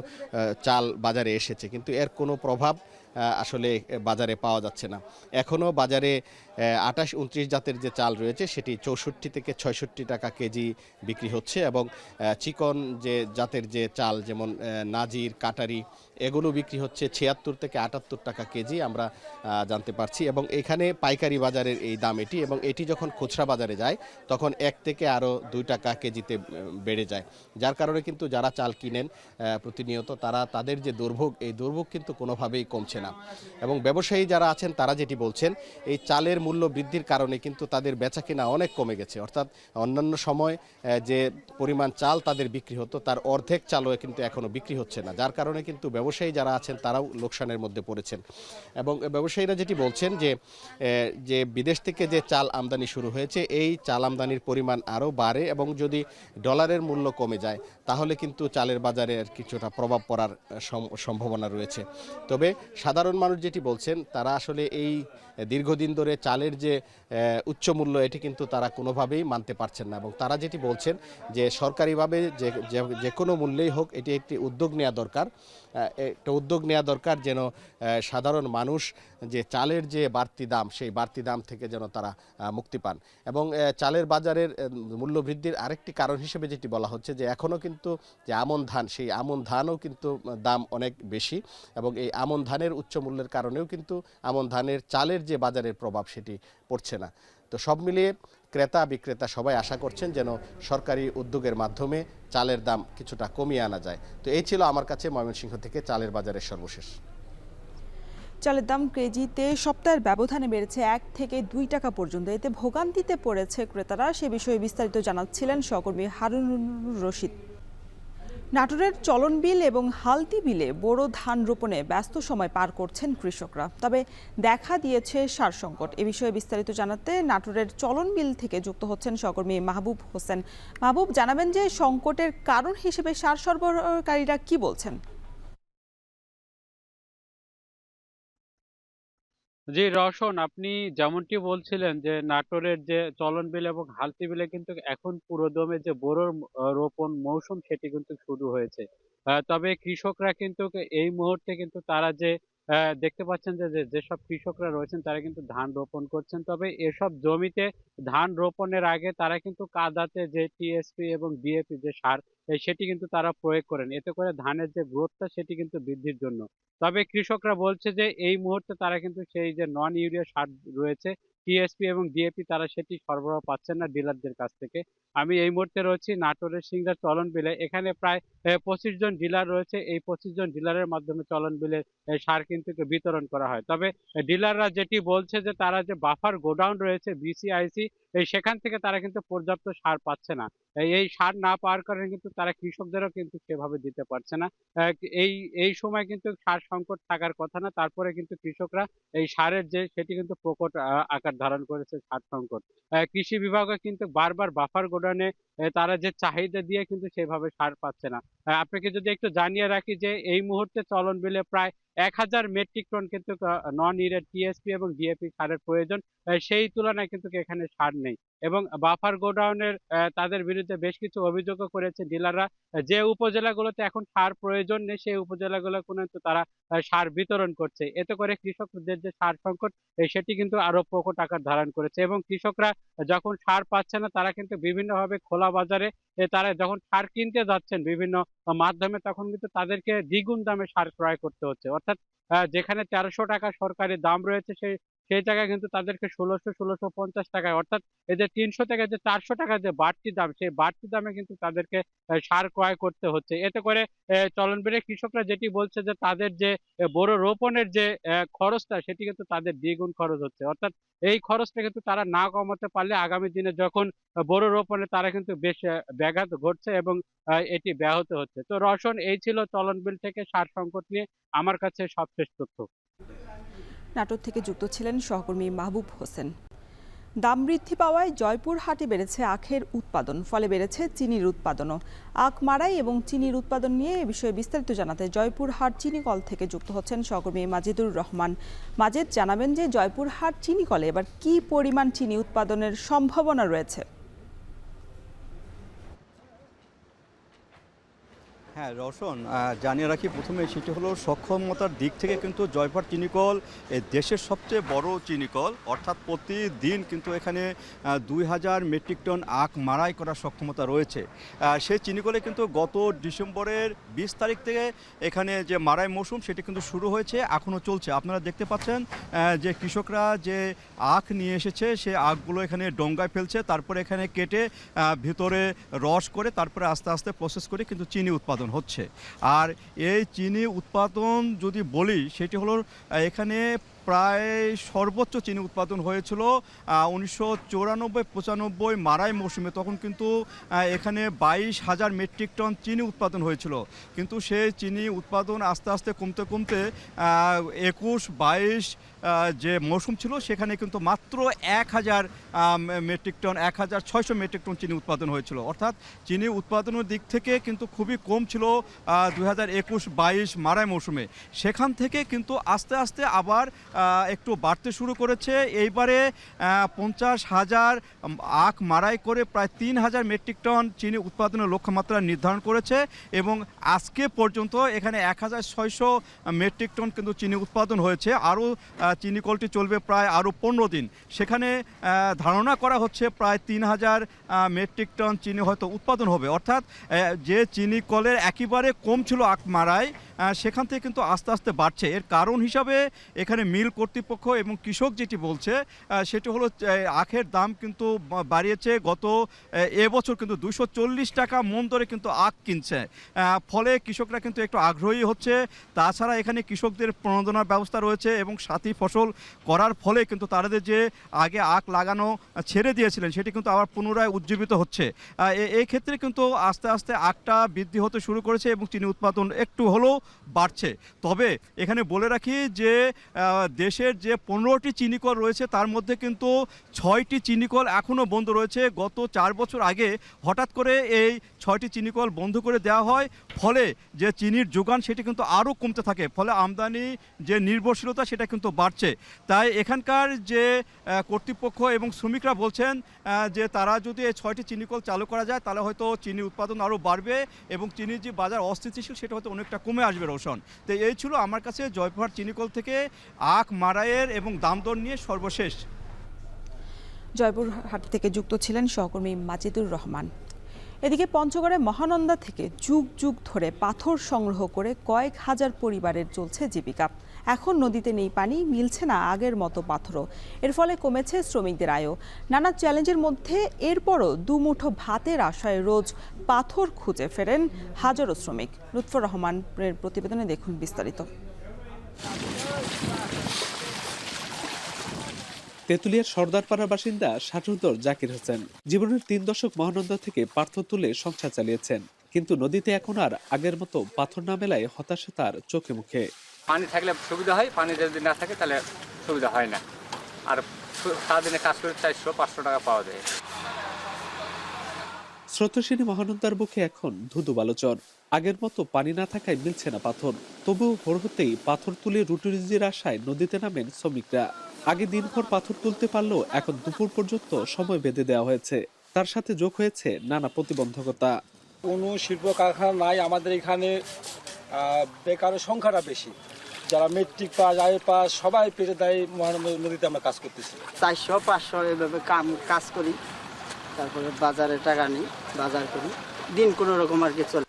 চাল বাজারে এসেছে, কিন্তু এর কোনো প্রভাব আসলে বাজারে পাওয়া যাচ্ছে না। এখনও বাজারে 28-29 জাতের যে চাল রয়েছে সেটি 64 থেকে 66 টাকা কেজি বিক্রি হচ্ছে এবং চিকন যে জাতের যে চাল যেমন নাজির, কাটারি এগুলো বিক্রি হচ্ছে 76 থেকে 78 টাকা কেজি আমরা জানতে পারছি। এবং এখানে পাইকারি বাজারের এই দাম এটি, এবং এটি যখন খুচরা বাজারে যায় তখন 1 থেকে আরও 2 টাকা কেজিতে বেড়ে যায়, যার কারণে কিন্তু যারা চাল কিনেন প্রতিনিয়ত তাদের যে দুর্ভোগ, এই দুর্ভোগ কিন্তু কোনোভাবেই কমছে না। এবং ব্যবসায়ী যারা আছেন তারা যেটি বলছেন, এই চালের মূল্য বৃদ্ধির কারণে কিন্তু তাদের বেচাকেনা অনেক কমে গেছে। অর্থাৎ অন্যান্য সময় যে পরিমাণ চাল তাদের বিক্রি হতো তার অর্ধেক চালও কিন্তু এখনও বিক্রি হচ্ছে না, যার কারণে কিন্তু ব্যবসায়ী যারা আছেন তারাও লোকসানের মধ্যে পড়েছেন। এবং ব্যবসায়ীরা যেটি বলছেন যে বিদেশ থেকে যে চাল আমদানি শুরু হয়েছে এই চাল আমদানির পরিমাণ আরও বাড়ে এবং যদি ডলারের মূল্য কমে যায় তাহলে কিন্তু চালের বাজারে কিছুটা প্রভাব পড়ার সম্ভাবনা রয়েছে। তবে সাধারণ মানুষ যেটি বলছেন, তারা আসলে এই দীর্ঘদিন ধরে চালের যে উচ্চ মূল্য এটি কিন্তু তারা কোনোভাবেই মানতে পারছেন না এবং তারা যেটি বলছেন যে সরকারিভাবে যে কোনো মূল্যেই হোক এটি একটি উদ্যোগ নেওয়া দরকার, একটা উদ্যোগ নেওয়া দরকার যেন সাধারণ মানুষ যে চালের যে বাড়তি দাম সেই বাড়তি দাম থেকে যেন তারা মুক্তি পান। এবং চালের বাজারের মূল্য বৃদ্ধির আরেকটি কারণ হিসেবে যেটি বলা হচ্ছে যে এখনও কিন্তু যে আমন ধান, সেই আমন ধানও কিন্তু দাম অনেক বেশি এবং এই আমন ধানের উচ্চ মূল্যের কারণেও কিন্তু আমন ধানের চালের যে বাজারের প্রভাব সেটি পড়ছে না। তো সব মিলিয়ে ক্রেতা বিক্রেতা সবাই আশা করছেন যেন সরকারি উদ্যোগের মাধ্যমে চালের দাম কিছুটা কমিয়ে আনা যায়। তো এই ছিল আমার কাছে ময়মনসিংহ থেকে চালের বাজারের সর্বশেষ। চালের দাম কেজিতে সপ্তাহের ব্যবধানে বেড়েছে 1 থেকে 2 টাকা পর্যন্ত। এতে ভোগান্তিতে পড়েছে ক্রেতারা। সে বিষয়ে বিস্তারিত জানাচ্ছিলেন সহকর্মী হারুনুর রশিদ। নাটোরের চলন বিল এবং হালতি বিলে বোরো ধান রোপণে ব্যস্ত সময় পার করছেন কৃষকরা। তবে দেখা দিয়েছে সার সংকট। এ বিষয়ে বিস্তারিত জানাতে নাটোরের চলন বিল থেকে যুক্ত হচ্ছেন সহকর্মী মাহবুব হোসেন। মাহবুব, জানাবেন যে সংকটের কারণ হিসেবে সার সরবরাহকারীরা কি বলছেন? জি রওশন, আপনি যেমনটি বলছিলেন যে নাটোরের যে চলন বিল এবং হালতি বিলে কিন্তু এখন পুরোদমে যে বোরোর রোপণ মৌসুম সেটি কিন্তু শুরু হয়েছে। তবে কৃষকরা কিন্তু এই মুহূর্তে কিন্তু তারা যে দেখতে পাচ্ছেন যে যেসব কৃষকরা রয়েছেন তারা কিন্তু ধান রোপণ করছেন, তবে এসব জমিতে ধান রোপণের আগে তারা কিন্তু কাদাতে যে টিএসপি এবং ডিএপি যে সার সেটি কিন্তু তারা প্রয়োগ করেন, এতে করে ধানের যে গ্রোথটা সেটি কিন্তু বৃদ্ধির জন্য। তবে কৃষকরা বলছে যে এই মুহূর্তে তারা কিন্তু সেই যে নন ইউরিয়া সার রয়েছে টিএসপি এবং ডিএপি তারা সেটি সরবরাহ পাচ্ছেন না ডিলারদের কাছ থেকে। আমি এই মুহূর্তে রয়েছি নাটোরের সিংড়া চলন বিলে, এখানে প্রায় 25 জন ডিলার রয়েছে। এই 25 জন ডিলারের মাধ্যমে চলন বিলে সার কিন্তু বিতরণ করা হয়। তবে ডিলাররা যেটি বলছে যে তারা যে বাফার গোডাউন রয়েছে বিসিআইসি সেখান থেকে তারা কিন্তু পর্যাপ্ত সার পাচ্ছে না। এই সার না পাওয়ার কারণে কিন্তু তারা কৃষকদেরও কিন্তু সেভাবে দিতে পারছে না। এই এই সময় কিন্তু সার সংকট থাকার কথা না, তারপরে কিন্তু কৃষকরা এই সারের যে সেটি কিন্তু প্রকট আকার ধারণ করেছে সার সংকট। কৃষি বিভাগও কিন্তু বারবার বাফার গোডাউনে তারা যে চাহিদা দিয়ে কিন্তু সেভাবে সার পাচ্ছে না। আপনাকে যদি একটু জানিয়ে রাখি যে এই মুহূর্তে চলন বিলে প্রায় 1000 মেট্রিক টন কিন্তু নন ইউরিয়া টিএসপি এবং ডিএপি সারের প্রয়োজন, সেই তুলনায় কিন্তু এখানে সার নেই। এবং বাফার গোডাউনের তাদের বিরুদ্ধে বেশ কিছু অভিযোগও করেছে ডিলাররা, যে উপজেলাগুলোতে এখন সার প্রয়োজন নেই সেই উপজেলাগুলো কিন্তু তারা সার বিতরণ করছে, এতে করে কৃষকদের যে সার সংকট সেটি কিন্তু আরো প্রকট আকার ধারণ করেছে। এবং কৃষকরা যখন সার পাচ্ছে না তারা কিন্তু বিভিন্নভাবে খোলা বাজারে তারা যখন সার কিনতে যাচ্ছেন বিভিন্ন মাধ্যমে তখন কিন্তু তাদেরকে দ্বিগুণ দামে সার ক্রয় করতে হচ্ছে, অর্থাৎ যেখানে 1300 টাকা সরকারি দাম রয়েছে সেই জায়গায় কিন্তু তাদেরকে 1650 টাকায়, অর্থাৎ এই যে 300 থেকে যে 400 টাকা যে বাড়তি দাম সেই বাড়তি দামে কিন্তু তাদেরকে সার ক্রয় করতে হচ্ছে। এতে করে চলন বিলে কৃষকরা যেটি বলছে যে তাদের যে বড় রোপণের যে খরচটা সেটি কিন্তু তাদের দ্বিগুণ খরচ হচ্ছে, অর্থাৎ এই খরচটা কিন্তু তারা না কমাতে পারলে আগামী দিনে যখন বড় রোপণে তারা কিন্তু বেশ ব্যাঘাত ঘটছে এবং এটি ব্যাহত হচ্ছে। তো রওশন, এই ছিল চলন বিল থেকে সার সংকট নিয়ে আমার কাছে সবশেষ তথ্য। নাটোর থেকে যুক্ত ছিলেন সহকর্মী মাহবুব হোসেন। দাম বৃদ্ধি পাওয়ায় জয়পুরহাটে বেড়েছে আখের উৎপাদন, ফলে বেড়েছে চিনির উৎপাদনও। আখ মাড়াই এবং চিনির উৎপাদন নিয়ে এ বিষয়ে বিস্তারিত জানাতে জয়পুরহাট চিনিকল থেকে যুক্ত হচ্ছেন সহকর্মী মাজেদুর রহমান। মাজেদ, জানাবেন যে জয়পুরহাট চিনিকলে এবার কি পরিমাণ চিনি উৎপাদনের সম্ভাবনা রয়েছে? হ্যাঁ রওশন, জানিয়ে রাখি প্রথমে সেটি হলো সক্ষমতার দিক থেকে কিন্তু জয়পুরহাট চিনিকল দেশের সবচেয়ে বড় চিনিকল, অর্থাৎ প্রতিদিন কিন্তু এখানে 2000 মেট্রিক টন আখ মাড়াই করার সক্ষমতা রয়েছে। সেই চিনিকলে কিন্তু গত ডিসেম্বরের 20 তারিখ থেকে এখানে যে মাড়াই মৌসুম সেটি কিন্তু শুরু হয়েছে, এখনও চলছে। আপনারা দেখতে পাচ্ছেন যে কৃষকরা যে আখ নিয়ে এসেছে সে আখগুলো এখানে ডোঙ্গায় ফেলছে, তারপরে এখানে কেটে ভিতরে রস করে তারপরে আস্তে আস্তে প্রসেস করে কিন্তু চিনি উৎপাদন হচ্ছে। আর এই চিনি উৎপাদন যদি বলি সেটি হলো এখানে প্রায় সর্বোচ্চ চিনি উৎপাদন হয়েছিল 1994-95 মাড়াই মৌসুমে, তখন কিন্তু এখানে 22,000 মেট্রিক টন চিনি উৎপাদন হয়েছিল। কিন্তু সেই চিনি উৎপাদন আস্তে আস্তে কমতে কমতে 21-22 যে মৌসুম ছিল সেখানে কিন্তু মাত্র 1000 মেট্রিক টন 1600 মেট্রিক টন চিনি উৎপাদন হয়েছিল, অর্থাৎ চিনি উৎপাদনের দিক থেকে কিন্তু খুবই কম ছিল 2021-22 মাড়াই মৌসুমে। সেখান থেকে কিন্তু আস্তে আস্তে আবার একটু বাড়তে শুরু করেছে। এইবারে 50,000 আখ মাড়াই করে প্রায় 3000 মেট্রিক টন চিনি উৎপাদনের লক্ষ্যমাত্রা নির্ধারণ করেছে এবং আজকে পর্যন্ত এখানে 1600 মেট্রিক টন কিন্তু চিনি উৎপাদন হয়েছে। আরও চিনি কলটি চলবে প্রায় আরও 15 দিন। সেখানে ধারণা করা হচ্ছে প্রায় 3000 মেট্রিক টন চিনি হয়তো উৎপাদন হবে, অর্থাৎ যে চিনি কলের একেবারে কম ছিল আখ মাড়াই সেখান থেকে কিন্তু আস্তে আস্তে বাড়ছে। এর কারণ হিসাবে এখানে মিল কর্তৃপক্ষ এবং কৃষক যেটি বলছে সেটি হলো আখের দাম কিন্তু বাড়িয়েছে। গত এবছর কিন্তু 240 টাকা মন দরে কিন্তু আখ কিনছে, ফলে কৃষকরা কিন্তু একটু আগ্রহী হচ্ছে। তাছাড়া এখানে কৃষকদের প্রণোদনার ব্যবস্থা রয়েছে এবং সাথী ফসল করার ফলে কিন্তু তাদের যে আগে আখ লাগানো ছেড়ে দিয়েছিলেন সেটি কিন্তু আবার পুনরায় উজ্জীবিত হচ্ছে। এই ক্ষেত্রে কিন্তু আস্তে আস্তে আখটা বৃদ্ধি হতে শুরু করেছে এবং চিনি উৎপাদন একটু হলেও বাড়ছে। তবে এখানে বলে রাখি যে দেশের যে 15টি চিনিকল রয়েছে তার মধ্যে কিন্তু 6টি চিনিকল এখনও বন্ধ রয়েছে। গত 4 বছর আগে হঠাৎ করে এই 6টি চিনিকল বন্ধ করে দেওয়া হয়, ফলে যে চিনির যোগান সেটি কিন্তু আরও কমতে থাকে, ফলে আমদানি যে নির্ভরশীলতা সেটা কিন্তু বাড়ছে। তাই এখানকার যে কর্তৃপক্ষ এবং শ্রমিকরা বলছেন যে তারা যদি এই 6টি চিনিকল চালু করা যায় তাহলে হয়তো চিনি উৎপাদন আরও বাড়বে এবং চিনির যে বাজার অস্থিতিশীল সেটা হয়তো অনেকটা কমে আসবে। আসবে রোশন। তো এই ছিল আমার কাছে জয়পুরহাট চিনিকল থেকে আখ মাড়াইয়ের এবং দাম দর নিয়ে সর্বশেষ। জয়পুরহাট থেকে যুক্ত ছিলেন সহকর্মী মাজিদুর রহমান। এদিকে পঞ্চগড়ে মহানন্দা থেকে যুগ যুগ ধরে পাথর সংগ্রহ করে কয়েক হাজার পরিবারের চলছে জীবিকা। এখন নদীতে নেই পানি, মিলছে না আগের মতো পাথরও। এর ফলে কমেছে শ্রমিকদের আয়ও। নানা চ্যালেঞ্জের মধ্যে এরপরও দুমুঠো ভাতের আশায় রোজ পাথর খুঁজে ফেরেন হাজারো শ্রমিক। লুৎফর রহমানের প্রতিবেদনে দেখুন বিস্তারিত। তেঁতুলিয়ার সর্দারপাড়ার বাসিন্দা ষাটুদ্দর জাকির হোসেন জীবনের 3 দশক মহানন্দা থেকে পাথর তুলে সংসার চালিয়েছেন, কিন্তু নদীতে এখন আর আগের মতো পাথর না মেলায় হতাশা তার চোখে মুখে। পানি থাকলে সুবিধা হয়, পানি যদি না থাকে তাহলে সুবিধা হয় না। আর সারাদিনে কাজ করে 400-500 টাকা পাওয়া যায়। স্রোতস্বিনী মহানন্দার বুকে এখন ধুধু বালুচর। আগের মতো পানি না থাকায় মিলছে না পাথর। তবু ভোর হতেই পাথর তুলে রুটি রুজির আশায় নদীতে নামেন শ্রমিকরা। আগে দিনভর পাথর তুলতে পারলেও এখন দুপুর পর্যন্ত সময় বেঁধে দেওয়া হয়েছে। তার সাথে যোগ হয়েছে নানা প্রতিবন্ধকতা। কোনো শিল্প কারখানা নাই আমাদের এখানে, বেকারের সংখ্যাটা বেশি। যারা মেট্রিক পাস, আই পাস সবাই পেটে দেয় মহানন্দা নদীতে আমরা কাজ করতেছি। 400-500 এভাবে কাজ করি, তারপরে বাজারে টাকা নিই, বাজার করি, দিন কোনো রকম আর কি চলে।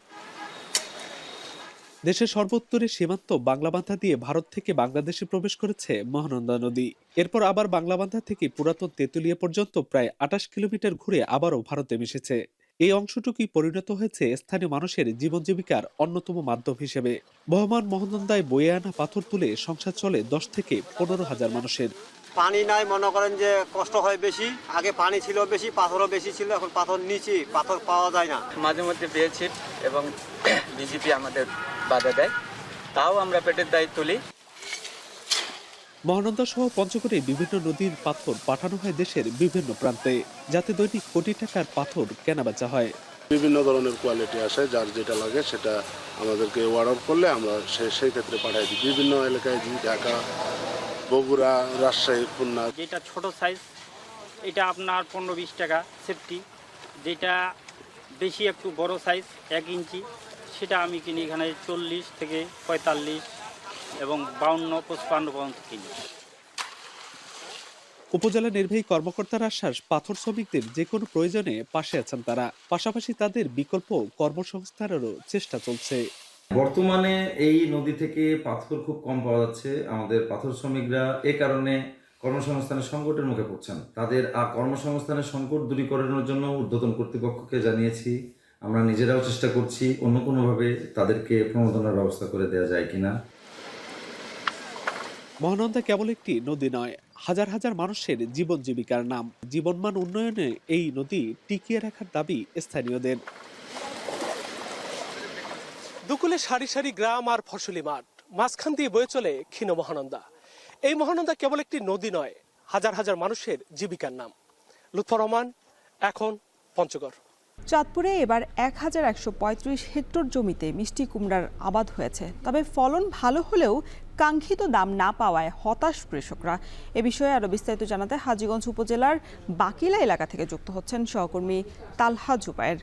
দেশের সর্বোত্তরের সীমান্ত বাংলাবান্ধা দিয়ে ভারত থেকে বাংলাদেশে প্রবেশ করেছে মহানন্দা নদী। এরপর আবার বাংলাবান্ধা থেকে পুরাতন তেঁতুলিয়া পর্যন্ত প্রায় 28 কিলোমিটার ঘুরে আবারও ভারতে মিশেছে। এই অংশটুকুই পরিণত হয়েছে স্থানীয় মানুষের জীবন জীবিকার অন্যতম মাধ্যম হিসেবে। বহমান মহানন্দায় বয়ে আনা পাথর তুলে সংসার চলে 10 থেকে 15 হাজার মানুষের। পানি নাই, মনে করেন যে কষ্ট হয় বেশি। আগে পানি ছিল বেশি, পাথরও বেশি ছিল, এখন পাথর নিচে, পাথর পাওয়া যায় না। মাঝে মধ্যে বিএসএফ এবং বিজেপি আমাদের বাধা দেয়, তাও আমরা পেটের দায় তুলি। মহানন্দা সহ পঞ্চগড়ে বিভিন্ন নদীর পাথর পাঠানো হয় দেশের বিভিন্ন প্রান্তে, যাতে দৈনিক কোটি টাকার পাথর কেনাবেচা হয়। বিভিন্ন ধরনের কোয়ালিটি আসে, যার যেটা লাগে সেটা আমাদেরকে অর্ডার করলে আমরা সেই ক্ষেত্রে পাঠাই দিই। বিভিন্ন এলাকায় ঢাকা, বগুড়া, রাজশাহী, খুলনা। যেটা ছোট সাইজ এটা আপনার 15-20 টাকা সেফটি। যেটা বেশি একটু বড় সাইজ 1 ইঞ্চি সেটা আমি কিনি এখানে 40 থেকে 45 এবং 52-55 পর্যন্ত কিনি। উপজেলা নির্বাহী কর্মকর্তার আশ্বাস, পাথর শ্রমিকদের যে কোনো প্রয়োজনে পাশে আছেন তারা। পাশাপাশি তাদের বিকল্প কর্মসংস্থানেরও চেষ্টা চলছে। বর্তমানে এই নদী থেকে পাথর খুব কম পাওয়া যাচ্ছে। আমাদের পাথর শ্রমিকরা এ কারণে কর্মসংস্থানের সংকটের মুখে পড়ছেন। তাদের কর্মসংস্থানের সংকট দূরীকরণের জন্য ঊর্ধ্বতন কর্তৃপক্ষকে জানিয়েছি। আমরা নিজেরাও চেষ্টা করছি অন্য কোনোভাবে তাদেরকে প্রণোদনার ব্যবস্থা করে দেওয়া যায় কিনা। মহানন্দা কেবল একটি নদী নয়, হাজার হাজার মানুষের জীবন জীবিকার নাম। জীবনমান উন্নয়নে এই নদী টিকিয়ে রাখার দাবি স্থানীয়দের। দুকুলে সারি সারি গ্রাম আর ফসলি মাঠ, মাঝখান দিয়ে বয়ে চলে ক্ষীণ মহানন্দা। এই মহানন্দা কেবল একটি নদী নয়, হাজার হাজার মানুষের জীবিকার নাম। লুৎফর রহমান, এখন পঞ্চগড়। চাঁদপুরে এবার 1135 হেক্টর জমিতে মিষ্টি কুমড়ার আবাদ হয়েছে। তবে ফলন ভালো হলেও কাঙ্ক্ষিত দাম না পাওয়ায় হতাশ কৃষকরা। এ বিষয়ে আরো বিস্তারিত জানাতে হাজীগঞ্জ উপজেলার বাকিলা এলাকা থেকে যুক্ত হচ্ছেন সহকর্মী তালহা জুবায়ের।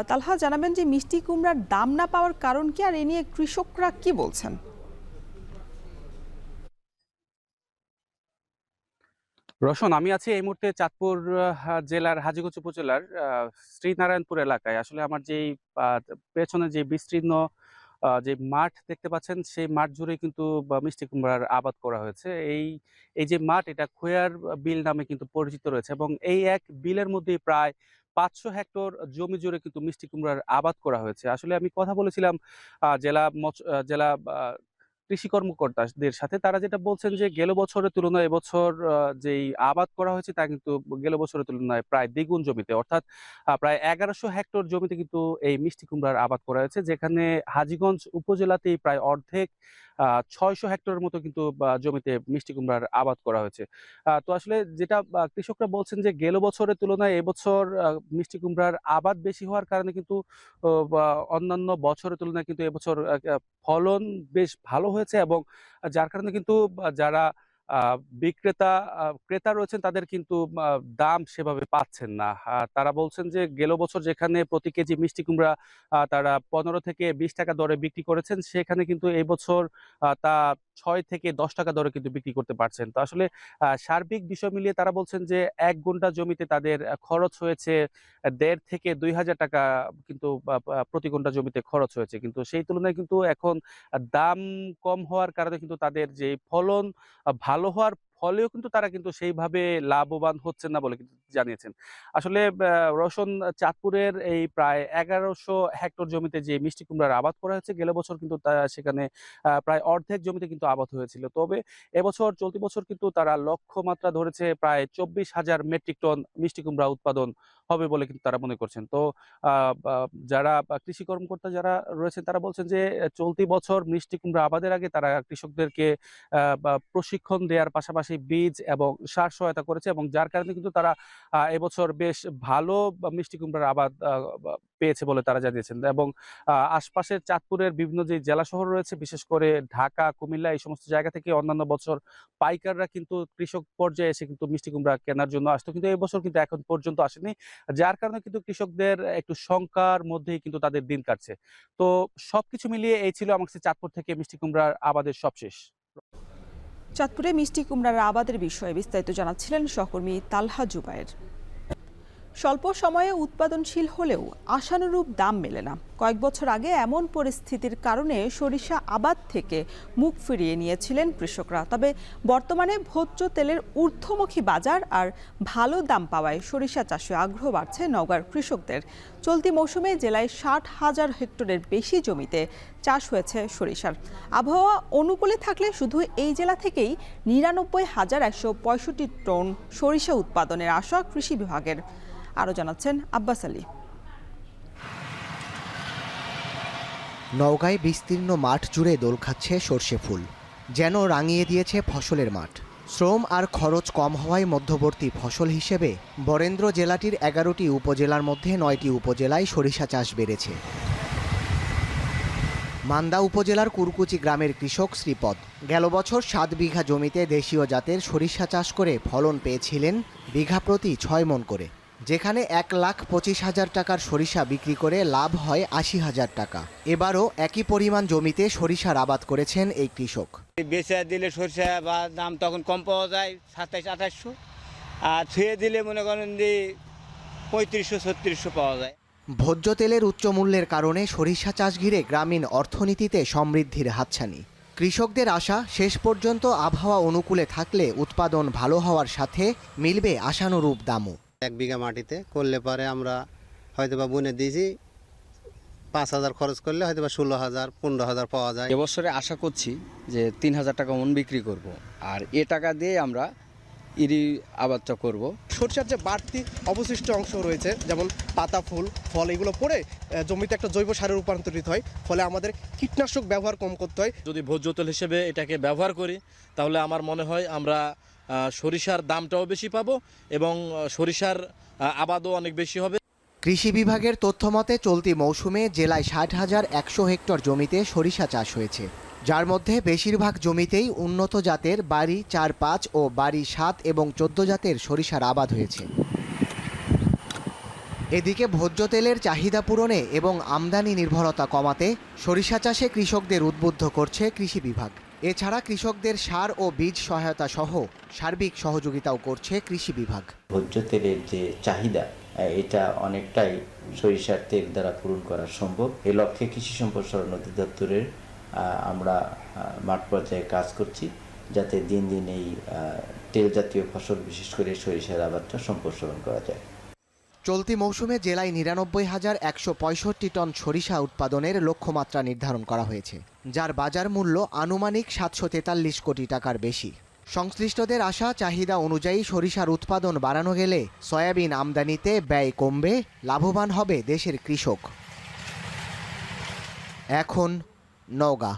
তালহা, জানাবেন যে মিষ্টি কুমড়ার দাম না পাওয়ার কারণ কি, আর এ নিয়ে কৃষকরা কি বলছেন? রোশন, আমি আছি এই মুহূর্তে চাঁদপুর জেলার হাজীগঞ্জ উপজেলার শ্রীনারায়ণপুর এলাকায়। আসলে আমার যেই পেছনে যে বিস্তীর্ণ যে মাঠ দেখতে পাচ্ছেন, সেই মাঠ জুড়ে কিন্তু মিষ্টি কুমড়ার আবাদ করা হয়েছে। এই যে মাঠ, এটা খোয়ার বিল নামে কিন্তু পরিচিত রয়েছে এবং এই এক বিলের মধ্যে প্রায় 500 হেক্টর জমি জুড়ে কিন্তু মিষ্টি কুমড়ার আবাদ করা হয়েছে। আসলে আমি কথা বলেছিলাম জেলা কৃষি কর্মকর্তাদের সাথে। তারা যেটা বলছেন যে গেল বছরের তুলনায় এবছর যেই আবাদ করা হয়েছে তা কিন্তু গেল বছরের তুলনায় প্রায় দ্বিগুণ জমিতে, অর্থাৎ প্রায় 1100 হেক্টর জমিতে কিন্তু এই মিষ্টি কুমড়ার আবাদ করা হয়েছে, যেখানে হাজীগঞ্জ উপজেলাতেই প্রায় অর্ধেক 600 হেক্টরের মতো কিন্তু জমিতে মিষ্টি কুমড়ার আবাদ করা হয়েছে। তো আসলে যেটা কৃষকরা বলছেন যে গেল বছরের তুলনায় এবছর মিষ্টি কুমড়ার আবাদ বেশি হওয়ার কারণে কিন্তু অন্যান্য বছরের তুলনায় কিন্তু এবছর ফলন বেশ ভালো হয়েছে এবং যার কারণে কিন্তু যারা ক্রেতা রয়েছেন তাদের কিন্তু দাম সেভাবে পাচ্ছেন না। তারা বলছেন যে গেল বছর যেখানে প্রতি কেজি মিষ্টি কুমড়া তারা 15 থেকে 20 টাকা দরে বিক্রি করেছেন, সেখানে কিন্তু এই বছর তা 6 থেকে 10 টাকা দরে কিন্তু বিক্রি করতে পারছেন। তো আসলে সার্বিক বিষয় মিলিয়ে তারা বলছেন যে 1 গুণ্টা জমিতে তাদের খরচ হয়েছে 1.5 থেকে 2,000 টাকা কিন্তু প্রতি গুণ্টা জমিতে খরচ হয়েছে। কিন্তু সেই তুলনায় কিন্তু এখন দাম কম হওয়ার কারণে কিন্তু তাদের যে ফলন ভালো হওয়ার ফলেও কিন্তু তারা কিন্তু সেইভাবে লাভবান হচ্ছেন না বলে কিন্তু জানিয়েছেন। আসলে রওশন, চাঁদপুরের এই প্রায় 1100 হেক্টর জমিতে যে মিষ্টি কুমড়ার আবাদ করা হয়েছে, গেল বছর কিন্তু সেখানে প্রায় অর্ধেক জমিতে কিন্তু আবাদ হয়েছিল। তবে এবছর চলতি বছর কিন্তু তারা লক্ষ্যমাত্রা ধরেছে প্রায় 24,000 মেট্রিক টন মিষ্টি কুমড়া উৎপাদন হবে বলে কিন্তু তারা মনে করছেন। তো যারা কৃষি কর্মকর্তা যারা রয়েছেন তারা বলছেন যে চলতি বছর মিষ্টি কুমড়া আবাদের আগে তারা কৃষকদেরকে প্রশিক্ষণ দেওয়ার পাশাপাশি বীজ এবং সার সহায়তা করেছে, এবং যার কারণে কিন্তু তারা এবছর বেশ ভালো মিষ্টি কুমড়ার আবাদ পেয়েছে বলে তারা জানিয়েছেন। এবং আশপাশের চাঁদপুরের বিভিন্ন যে জেলা শহর রয়েছে, বিশেষ করে ঢাকা, কুমিল্লা, এই সমস্ত জায়গা থেকে অন্যান্য বছর পাইকাররা কিন্তু কৃষক পর্যায়ে এসে কিন্তু মিষ্টি কুমড়া কেনার জন্য আসতো, কিন্তু এবছর কিন্তু এখন পর্যন্ত আসেনি, যার কারণে কিন্তু কৃষকদের একটু শঙ্কার মধ্যেই কিন্তু তাদের দিন কাটছে। তো সবকিছু মিলিয়ে এই ছিল আমার কাছে চাঁদপুর থেকে মিষ্টি কুমড়ার আবাদের সবশেষ। চাঁদপুরে মিষ্টি কুমড়ার আবাদের বিষয়ে বিস্তারিত জানাচ্ছিলেন সহকর্মী তালহা জুবায়ের। স্বল্প সময়ে উৎপাদনশীল হলেও আশানুরূপ দাম মেলে না। কয়েক বছর আগে এমন পরিস্থিতির কারণে সরিষা আবাদ থেকে মুখ ফিরিয়ে নিয়েছিলেন কৃষকরা। তবে বর্তমানে ভোজ্য তেলের ঊর্ধ্বমুখী বাজার আর ভালো দাম পাওয়ায় সরিষা চাষে আগ্রহ বাড়ছে নওগাঁর কৃষকদের। চলতি মৌসুমে জেলায় 60,000 হেক্টরের বেশি জমিতে চাষ হয়েছে সরিষার। আবহাওয়া অনুকূলে থাকলে শুধু এই জেলা থেকেই 99,165 টন সরিষা উৎপাদনের আশা কৃষি বিভাগের। আরও জানাচ্ছেন আব্বাস আলী। নওগাঁয় বিস্তীর্ণ মাঠ জুড়ে দোল খাচ্ছে সর্ষে ফুল, যেন রাঙিয়ে দিয়েছে ফসলের মাঠ। শ্রম আর খরচ কম হওয়ায় মধ্যবর্তী ফসল হিসেবে বরেন্দ্র জেলাটির 11টি উপজেলার মধ্যে 9টি উপজেলায় সরিষা চাষ বেড়েছে। মান্দা উপজেলার কুরকুচি গ্রামের কৃষক শ্রীপদ গেল বছর 7 বিঘা জমিতে দেশীয় জাতের সরিষা চাষ করে ফলন পেয়েছিলেন বিঘা প্রতি 6 মণ করে, যেখানে 1,25,000 টাকার সরিষা বিক্রি করে লাভ হয় 80,000 টাকা। এবারও একই পরিমাণ জমিতে সরিষার আবাদ করেছেন এই কৃষক। বেচে দিলে সরিষা বা দাম তখন কম পাওয়া যায় 2700-2800, আর ছুঁয়ে দিলে মনে করেন যে 3500-3600 পাওয়া যায়। ভোজ্য তেলের উচ্চ মূল্যের কারণে সরিষা চাষ ঘিরে গ্রামীণ অর্থনীতিতে সমৃদ্ধির হাতছানি। কৃষকদের আশা শেষ পর্যন্ত আবহাওয়া অনুকূলে থাকলে উৎপাদন ভালো হওয়ার সাথে মিলবে আশানুরূপ দামও। 1 বিঘা মাটিতে করলে পরে আমরা হয়তোবা বুনে দিয়েছি 5,000 খরচ করলে হয়তোবা 16,000-15,000 পাওয়া যায়। এবছরে আশা করছি যে 3,000 টাকা মণ বিক্রি করব, আর এ টাকা দিয়ে আমরা ইরি আবাদটা করব। সরিষার যে বাড়তি অবশিষ্ট অংশ রয়েছে, যেমন পাতা, ফুল, ফল, এগুলো পড়ে জমিতে একটা জৈব সারে রূপান্তরিত হয়, ফলে আমাদের কীটনাশক ব্যবহার কম করতে হয়। যদি ভোজ্য তেল হিসেবে এটাকে ব্যবহার করি তাহলে আমার মনে হয় আমরা সরিষার দামটাও বেশি পাবো এবং সরিষার আবাদও অনেক বেশি হবে। কৃষি বিভাগের তথ্য মতে চলতি মৌসুমে জেলায় 60,100 হেক্টর জমিতে সরিষা চাষ হয়েছে, যার মধ্যে বেশিরভাগ জমিতেই উন্নত জাতের বাড়ি 4-5 ও বাড়ি 7 এবং 14 জাতের সরিষার আবাদ হয়েছে। এদিকে ভোজ্য তেলের চাহিদা পূরণে এবং আমদানি নির্ভরতা কমাতে সরিষা চাষে কৃষকদের উদ্বুদ্ধ করছে কৃষি বিভাগ। এছাড়া কৃষকদের সার ও বীজ সহায়তা সহ সার্বিক সহযোগিতাও করছে কৃষি বিভাগ। ভোজ্য তেলের যে চাহিদা এটা অনেকটাই সরিষার তেল দ্বারা পূরণ করা সম্ভব। এই লক্ষ্যে কৃষি সম্প্রসারণ অধিদপ্তরের আমরা মাঠ পর্যায়ে কাজ করছি, যাতে দিন দিন এই তেল জাতীয় ফসল বিশেষ করে সরিষার আবাদটা সম্প্রসারণ করা যায়। চলতি মৌসুমে জেলায় 99,165 টন সরিষা উৎপাদনের লক্ষ্যমাত্রা নির্ধারণ করা হয়েছে, যার বাজার মূল্য আনুমানিক 743 কোটি টাকার বেশি। সংশ্লিষ্টদের আশা, চাহিদা অনুযায়ী সরিষার উৎপাদন বাড়ানো গেলে সয়াবিন আমদানিতে ব্যয় কমবে, লাভবান হবে দেশের কৃষক। এখন নওগাঁ।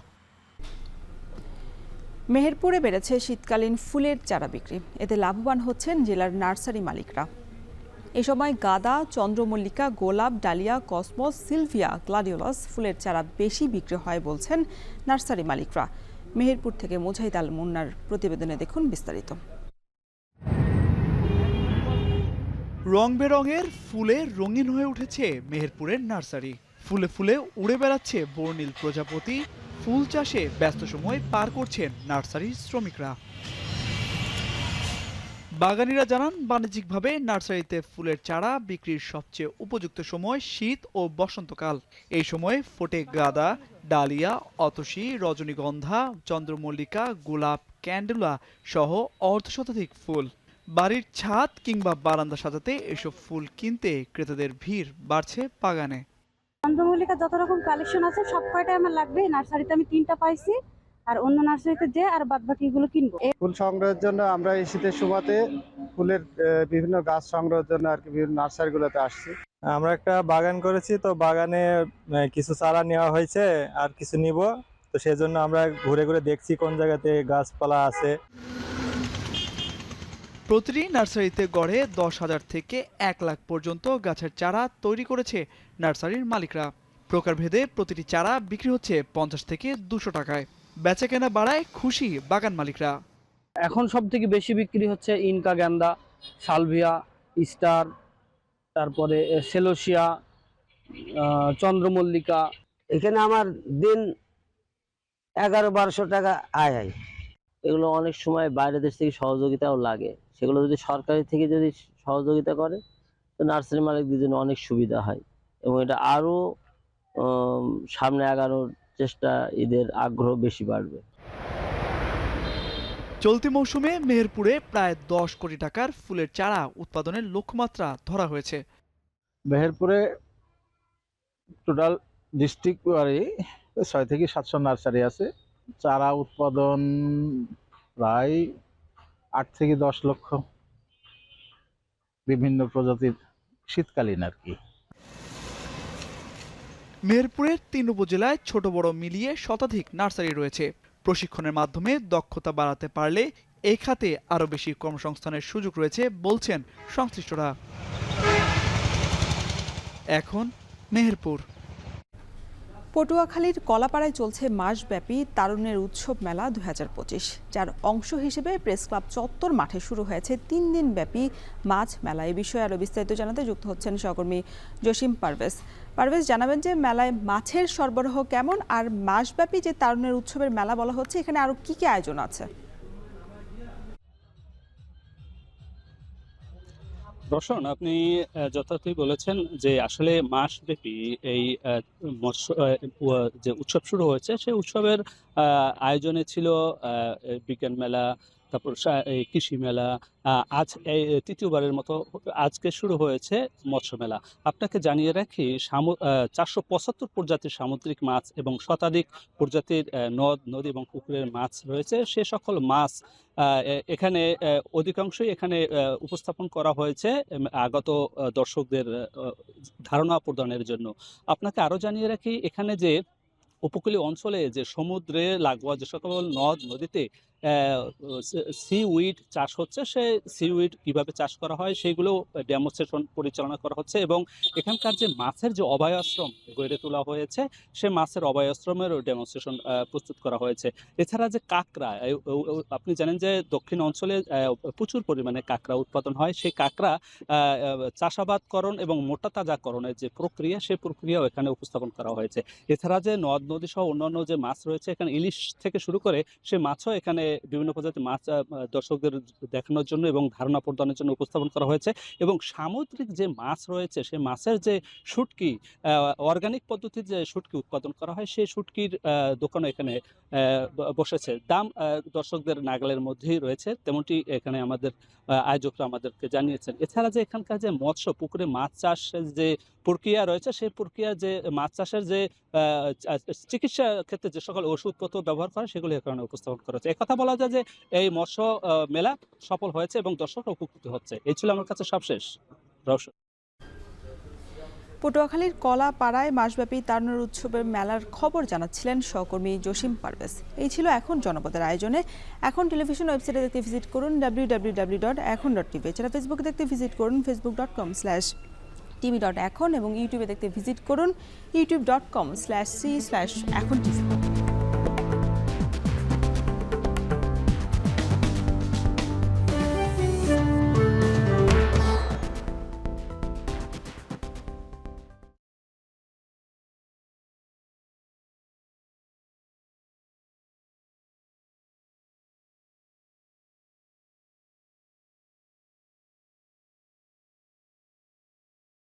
মেহেরপুরে বেড়েছে শীতকালীন ফুলের চারা বিক্রি, এতে লাভবান হচ্ছেন জেলার নার্সারি মালিকরা। এ সময় গাঁদা, চন্দ্রমল্লিকা, গোলাপ, ডালিয়া, কসমস, সিলভিয়া, গ্লাডিওলাস ফুলের চারা বেশি বিক্রি হয় বলছেন নার্সারি মালিকরা। মেহেরপুর থেকে মুজাহিদ আল মুন্নার প্রতিবেদনে দেখুন বিস্তারিত। রং বেরঙের ফুলে রঙিন হয়ে উঠেছে মেহেরপুরের নার্সারি। ফুলে ফুলে উড়ে বেড়াচ্ছে বর্ণিল প্রজাপতি। ফুল চাষে ব্যস্ত সময় পার করছেন নার্সারির শ্রমিকরা। বাগানীরা জানান, বাণিজ্যিকভাবে নার্সারিতে ফুলের চারা বিক্রির সবচেয়ে উপযুক্ত সময় শীত ও বসন্তকাল। এই সময়ে ফোটে গাঁদা, ডালিয়া, অতসী, রজনীগন্ধা, চন্দ্রমল্লিকা, গোলাপ, ক্যান্ডেলা সহ অর্ধশতাধিক ফুল। বাড়ির ছাদ কিংবা বারান্দা সাজাতে এসব ফুল কিনতে ক্রেতাদের ভিড় বাড়ছে বাগানে। চন্দ্রমল্লিকা যত রকম কালেকশন আছে সব কয়টাই আমার লাগবে। নার্সারিতে আমি 3টা পাইছি, আর অন্য নার্সারিতে যে আর বাদ বাকিগুলো কিনবো। ফুল সংগ্রহের জন্য আমরা এই শীতের সময়তে ফুলের বিভিন্ন গাছ সংগ্রহের জন্য আর কি বিভিন্ন নার্সারিগুলোতে আসছি। আমরা একটা বাগান করেছি, তো বাগানে কিছু চারা নেওয়া হয়েছে আর কিছু নিব, তো সেজন্য আমরা ঘুরে ঘুরে দেখছি কোন জায়গাতে গাছপালা আছে। প্রতিটি নার্সারিতে গড়ে 10,000 থেকে 1 লাখ পর্যন্ত গাছের চারা তৈরি করেছে নার্সারির মালিকরা। প্রকারভেদে প্রতিটি চারা বিক্রি হচ্ছে 50 থেকে 200 টাকায়। বেচা কেনা বাড়ায় খুশি বাগান মালিকরা। এখন সব থেকে বেশি বিক্রি হচ্ছে ইনকা গেন্দা, সালভিয়া, স্টার, তারপরে সেলোসিয়া, চন্দ্রমল্লিকা। এখানে আমার দিন 1100-1200 টাকা আয় হয়। এগুলো অনেক সময় বাইরের দেশ থেকে সহযোগিতাও লাগে, সেগুলো যদি সরকারি থেকে যদি সহযোগিতা করে তো নার্সারি মালিকদের জন্য অনেক সুবিধা হয় এবং এটা আরও সামনে আগানোর চেষ্টা, এদের আগ্রহ বেশি বাড়বে। চলতি মৌসুমে মেহেরপুরে প্রায় 10 কোটি টাকার ফুলের চারা উৎপাদনের লক্ষ্যমাত্রা ধরা হয়েছে। মেহেরপুরে টোটাল ডিস্ট্রিক্ট 6 থেকে 700 নার্সারি আছে। চারা উৎপাদন প্রায় 8 থেকে 10 লক্ষ, বিভিন্ন প্রজাতির, শীতকালীন আর কি। মেহেরপুরের 3 উপজেলায় ছোট বড় মিলিয়ে শতাধিক নার্সারি রয়েছে। প্রশিক্ষণের মাধ্যমে দক্ষতা বাড়াতে পারলে এই খাতে আরও বেশি কর্মসংস্থানের সুযোগ রয়েছে বলছেন সংশ্লিষ্টরা। এখন মেহেরপুর। পটুয়াখালীর কলাপাড়ায় চলছে মাসব্যাপী তারুণ্যের উৎসব মেলা 2025, যার অংশ হিসেবে প্রেস ক্লাব চত্বর মাঠে শুরু হয়েছে 3 দিন ব্যাপী মাছ মেলা। এই বিষয়ে আরও বিস্তারিত জানাতে যুক্ত হচ্ছেন সহকর্মী জসিম পারভেজ। পারভেজ, জানাবেন যে মেলায় মাছের সরবরাহ কেমন, আর মাসব্যাপী যে তারুণ্যের উৎসবের মেলা বলা হচ্ছে এখানে আরও কি কি আয়োজন আছে? দর্শন, আপনি যথার্থই বলেছেন যে আসলে মাসব্যাপী এই যে উৎসব শুরু হয়েছে সেই উৎসবের আয়োজনে ছিল বিজ্ঞান মেলা, তারপর কৃষি মেলা, আজ এই তৃতীয়বারের মতো আজকে শুরু হয়েছে মৎস্য মেলা। আপনাকে জানিয়ে রাখি 475 প্রজাতির সামুদ্রিক মাছ এবং শতাধিক প্রজাতির নদ, নদী এবং পুকুরের মাছ রয়েছে। সে সকল মাছ এখানে অধিকাংশই এখানে উপস্থাপন করা হয়েছে আগত দর্শকদের ধারণা প্রদানের জন্য। আপনাকে আরও জানিয়ে রাখি, এখানে যে উপকূলীয় অঞ্চলে যে সমুদ্রে লাগোয়া যে সকল নদ নদীতে সিউইড চাষ হচ্ছে, সেই সিউইড কিভাবে চাষ করা হয় সেগুলো ডেমনস্ট্রেশন পরিচালনা করা হচ্ছে এবং এখানকার যে মাছের যে অভয়াশ্রম গড়ে তোলা হয়েছে সে মাছের অভয়াশ্রমেরও ডেমনস্ট্রেশন প্রস্তুত করা হয়েছে। এছাড়া যে কাঁকড়া, আপনি জানেন যে দক্ষিণ অঞ্চলে প্রচুর পরিমাণে কাঁকড়া উৎপাদন হয়, সেই কাঁকড়া চাষাবাদকরণ এবং মোটা তাজাকরণের যে প্রক্রিয়া, সেই প্রক্রিয়াও এখানে উপস্থাপন করা হয়েছে। এছাড়া যে নদ নদী সহ অন্যান্য যে মাছ রয়েছে, এখানে ইলিশ থেকে শুরু করে সে মাছও এখানে বিভিন্ন প্রজাতির মাছ দর্শকদের দেখানোর জন্য এবং ধারণা প্রদানের জন্য উপস্থাপন করা হয়েছে। এবং সামুদ্রিক যে মাছ রয়েছে সে মাছের যে শুটকি, অর্গানিক পদ্ধতির যে শুটকি উৎপাদন করা হয়, সেই শুটকির দোকানও এখানে বসেছে। দাম দর্শকদের নাগালের মধ্যেই রয়েছে, তেমনটি এখানে আমাদের আয়োজকরা আমাদেরকে জানিয়েছেন। এছাড়া যে এখানকার যে মৎস্য পুকুরে মাছ চাষের যে প্রক্রিয়া রয়েছে, সেই প্রক্রিয়া যে মাছ চাষের যে চিকিৎসা ক্ষেত্রে যে সকল ওষুধপত্র ব্যবহার করে সেগুলো এখানে উপস্থাপন করা হচ্ছে। একথা বলা যায় যে এই মৎস্য মেলা সফল হয়েছে এবং দর্শকরা উপকৃত হচ্ছে। এই ছিল আমার কাছে সবশেষ। পটুয়াখালীর কলাপাড়ায় মাসব্যাপী তারুণ্যের উৎসবের মেলার খবর জানাচ্ছিলেন সহকর্মী জসিম পারভেজ। এই ছিল এখন জনপদের আয়োজনে। এখন টেলিভিশন ওয়েবসাইটে দেখতে ভিজিট করুন www.ekhon.tv। এছাড়া ফেসবুকে দেখতে ভিজিট করুন facebook.com/tv.ekhon এবং ইউটিউবে দেখতে ভিজিট করুন youtube.com/c/ekhon tv।